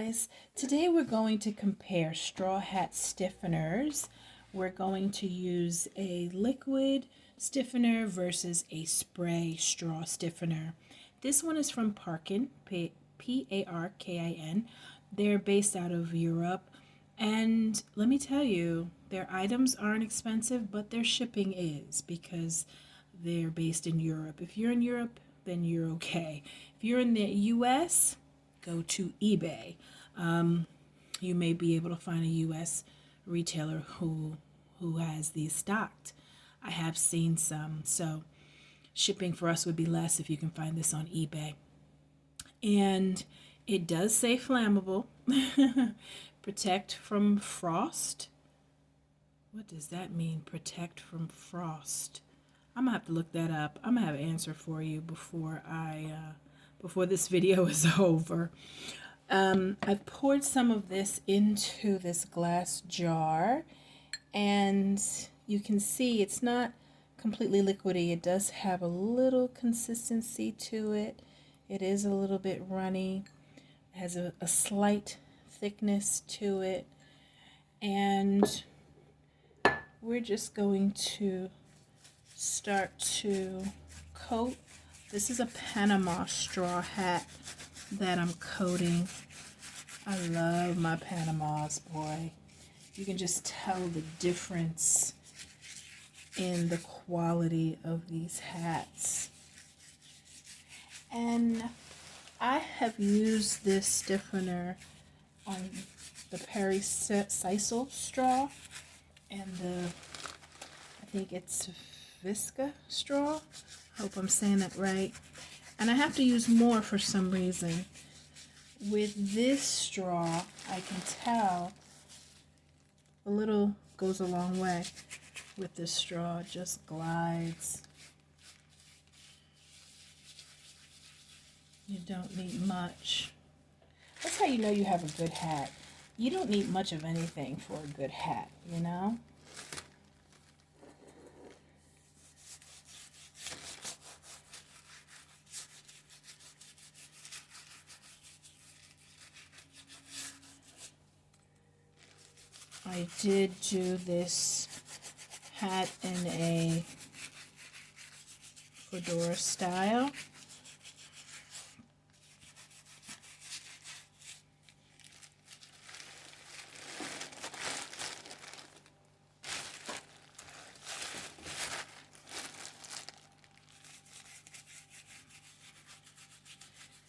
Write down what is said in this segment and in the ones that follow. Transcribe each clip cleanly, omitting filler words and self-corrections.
guys. Today we're going to compare straw hat stiffeners. We're going to use a liquid stiffener versus a spray straw stiffener. This one is from Parkin, P-A-R-K-I-N. They're based out of Europe. And let me tell you, their items aren't expensive, but their shipping is because they're based in Europe. If you're in Europe, then you're okay. If you're in the US, go to eBay. You may be able to find a US retailer who has these stocked. I have seen some, so shipping for us would be less if you can find this on eBay. And it does say flammable. Protect from frost. What does that mean, protect from frost? I'm gonna have to look that up. I'm gonna have an answer for you before this video is over. I've poured some of this into this glass jar, and you can see it's not completely liquidy. It does have a little consistency to it. It is a little bit runny. It has a slight thickness to it, and we're just going to start to coat. This is a Panama straw hat that I'm coating. I love my Panamas, boy. You can just tell the difference in the quality of these hats. And I have used this stiffener on the Perry Sisal straw and I think it's Visca straw. Hope I'm saying that right. And I have to use more for some reason. With this straw, I can tell a little goes a long way with this straw. It just glides. You don't need much. That's how you know you have a good hat. You don't need much of anything for a good hat, you know? I did do this hat in a fedora style.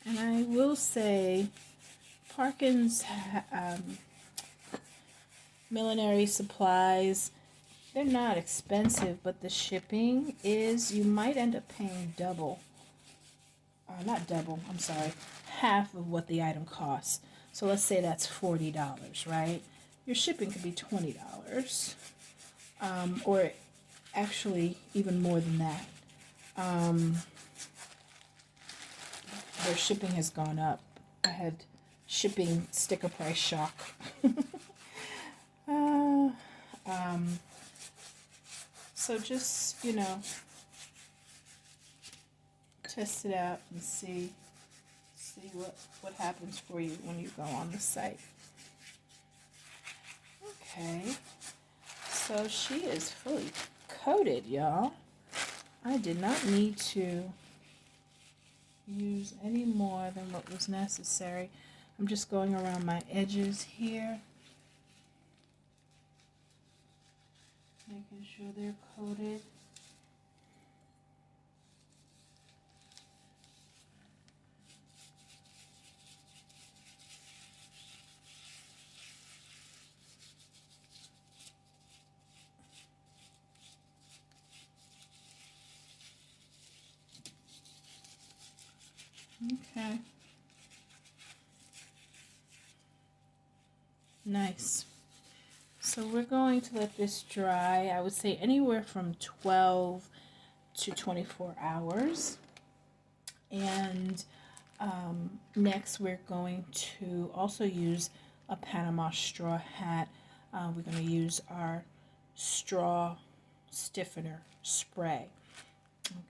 And I will say, Parkin's millinery supplies, they're not expensive, but the shipping is, you might end up paying double. Not double, I'm sorry, half of what the item costs. So let's say that's $40, right? Your shipping could be $20, or actually even more than that. Their shipping has gone up. I had shipping sticker price shock. So just, you know, test it out and see what happens for you when you go on the site. Okay, so she is fully coated, y'all. I did not need to use any more than what was necessary. I'm just going around my edges here, making sure they're coated. Okay. Nice. So we're going to let this dry, I would say anywhere from 12 to 24 hours. And next we're going to also use a Panama straw hat. We're going to use our straw stiffener spray.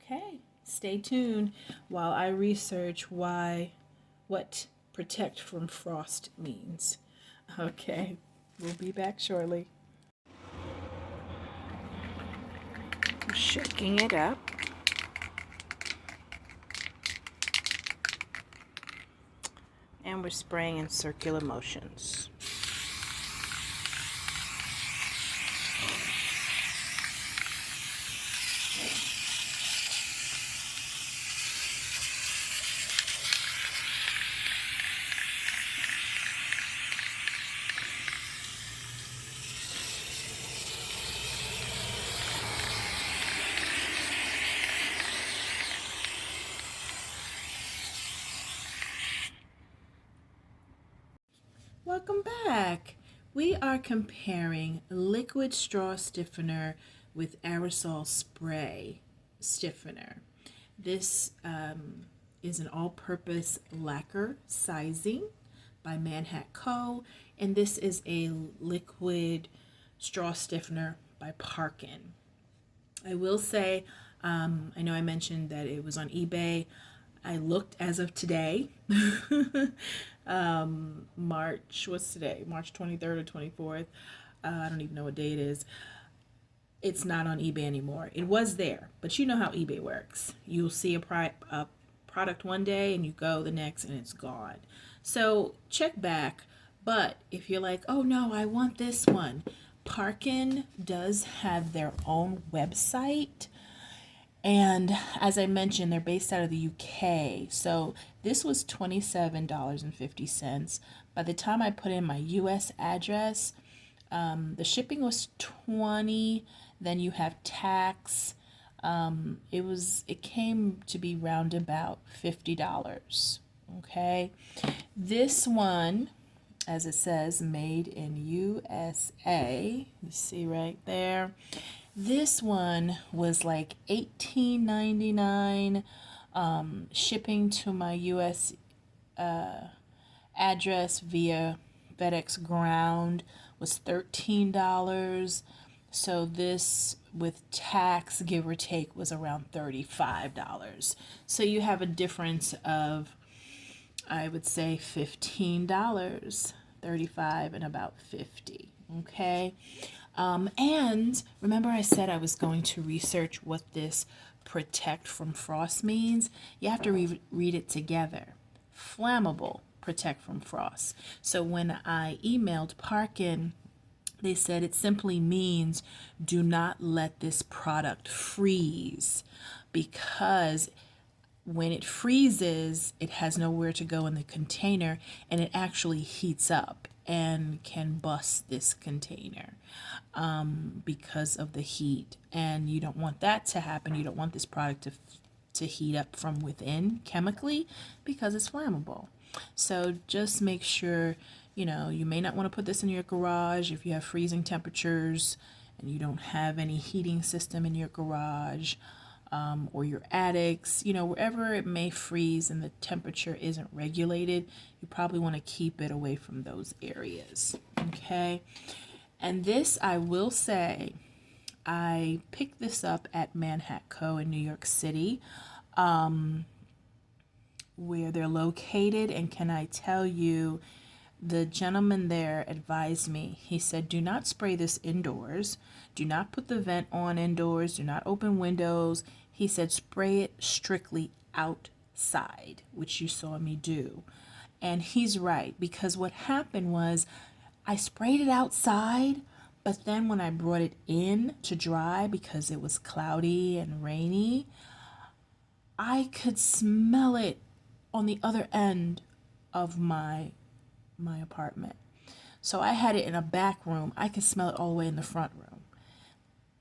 Okay, stay tuned while I research what protect from frost means. Okay, we'll be back shortly. Shaking it up. And we're spraying in circular motions. Welcome back. We are comparing liquid straw stiffener with aerosol spray stiffener. This is an all-purpose lacquer sizing by Manhat Co. And this is a liquid straw stiffener by Parkin. I will say, I know I mentioned that it was on eBay. I looked as of today. What's today? March 23rd or 24th. I don't even know what day it is. It's not on eBay anymore. It was there, but you know how eBay works. You'll see a product one day and you go the next and it's gone. So check back. But if you're like, oh no, I want this one, Parkin does have their own website. And as I mentioned, they're based out of the UK. So this was $27.50. By the time I put in my US address, the shipping was $20. Then you have tax. It came to be round about $50. Okay. This one, as it says, made in USA. You see right there. This one was like $18.99. Shipping to my US address via FedEx Ground was $13. So this, with tax, give or take, was around $35. So you have a difference of, I would say, $15, 35 and about 50. Okay. And remember I said I was going to research what this protect from frost means? You have to read it together. Flammable, protect from frost. So when I emailed Parkin, they said it simply means do not let this product freeze, because when it freezes, it has nowhere to go in the container and it actually heats up and can bust this container because of the heat. And you don't want that to happen. You don't want this product to heat up from within chemically because it's flammable. So just make sure, you may not want to put this in your garage if you have freezing temperatures and you don't have any heating system in your garage. Or your attics, wherever it may freeze and the temperature isn't regulated, you probably want to keep it away from those areas. Okay. And this, I will say, I picked this up at Manhat Co. in New York City, where they're located. And can I tell you, the gentleman there advised me. He said, do not spray this indoors. Do not put the vent on indoors. Do not open windows. He said, spray it strictly outside, which you saw me do. And he's right, because what happened was I sprayed it outside, but then when I brought it in to dry, because it was cloudy and rainy, I could smell it on the other end of my apartment. So I had it in a back room. I could smell it all the way in the front room,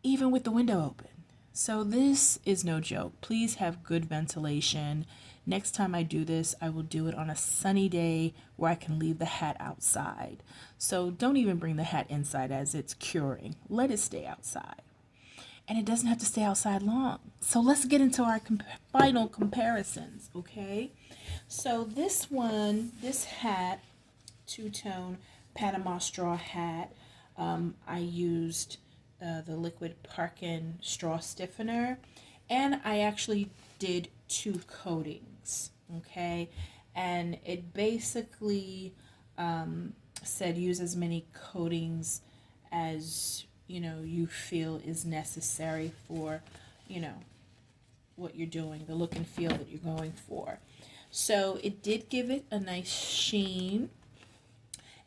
even with the window open. So this is no joke. Please have good ventilation. Next time I do this, I will do it on a sunny day where I can leave the hat outside. So don't even bring the hat inside as it's curing. Let it stay outside. And it doesn't have to stay outside long. So let's get into our final comparisons, okay? So this hat, two-tone Panama straw hat, I used the liquid Parkin straw stiffener, and I actually did 2 coatings, okay? And it basically said use as many coatings as you feel is necessary for you know what you're doing, the look and feel that you're going for. So it did give it a nice sheen,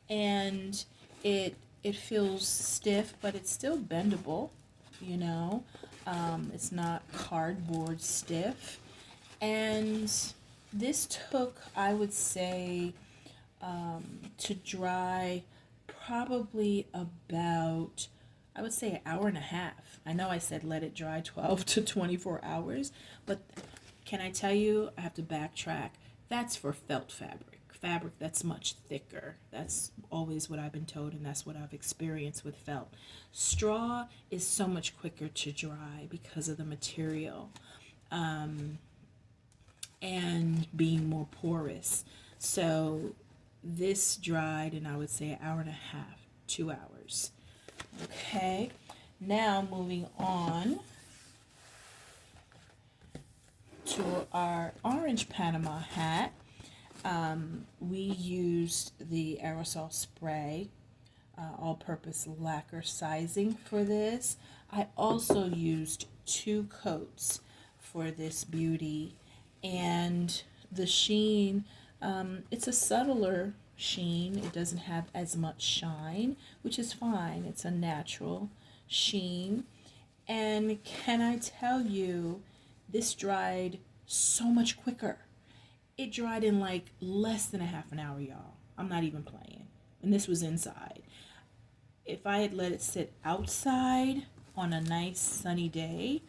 and it feels stiff, but it's still bendable. You know, it's not cardboard stiff. And this took, I would say, to dry probably about, I would say, an hour and a half. I know I said let it dry 12 to 24 hours, but can I tell you, I have to backtrack. That's for felt fabric that's much thicker. That's always what I've been told, and that's what I've experienced with felt. Straw is so much quicker to dry because of the material, and being more porous. So this dried in, I would say, an hour and a half, 2 hours. Okay, now moving on to our orange Panama hat. We used the aerosol spray, all-purpose lacquer sizing for this. I also used 2 coats for this beauty, and the sheen, it's a subtler sheen. It doesn't have as much shine, which is fine. It's a natural sheen. And can I tell you, this dried so much quicker. It dried in like less than a half an hour, y'all. I'm not even playing. And this was inside. If I had let it sit outside on a nice sunny day,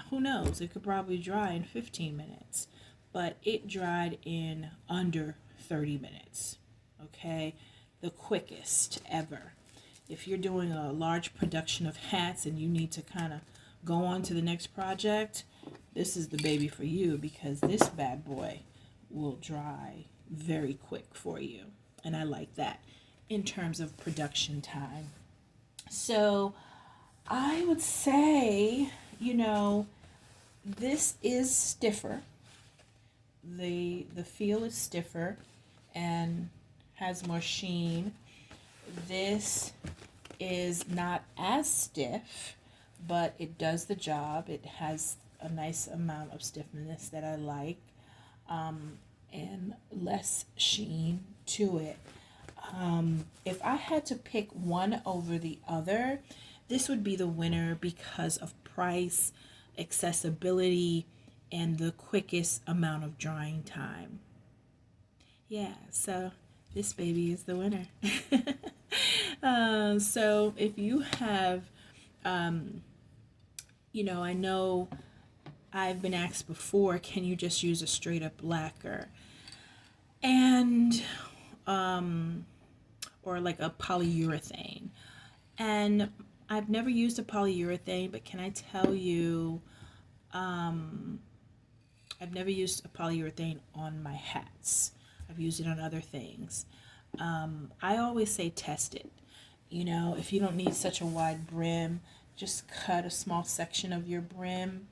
who knows? It could probably dry in 15 minutes. But it dried in under 30 minutes. Okay? The quickest ever. If you're doing a large production of hats and you need to kind of go on to the next project, this is the baby for you, because this bad boy will dry very quick for you. And I like that in terms of production time. So I would say, this is stiffer. The feel is stiffer and has more sheen. This is not as stiff, but it does the job. It has a nice amount of stiffness that I like, and less sheen to it. If I had to pick one over the other, this would be the winner because of price, accessibility, and the quickest amount of drying time. Yeah, so this baby is the winner. So if you have, I know I've been asked before, can you just use a straight up lacquer? And, or like a polyurethane. And I've never used a polyurethane, but can I tell you, I've never used a polyurethane on my hats. I've used it on other things. I always say test it. If you don't need such a wide brim, just cut a small section of your brim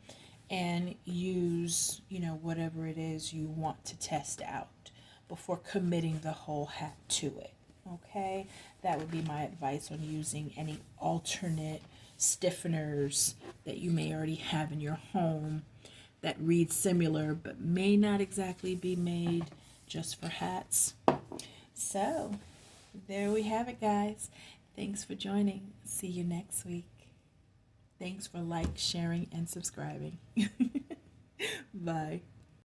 and use, whatever it is you want to test out before committing the whole hat to it. Okay? That would be my advice on using any alternate stiffeners that you may already have in your home that read similar but may not exactly be made just for hats. So, there we have it, guys. Thanks for joining. See you next week. Thanks for sharing, and subscribing. Bye.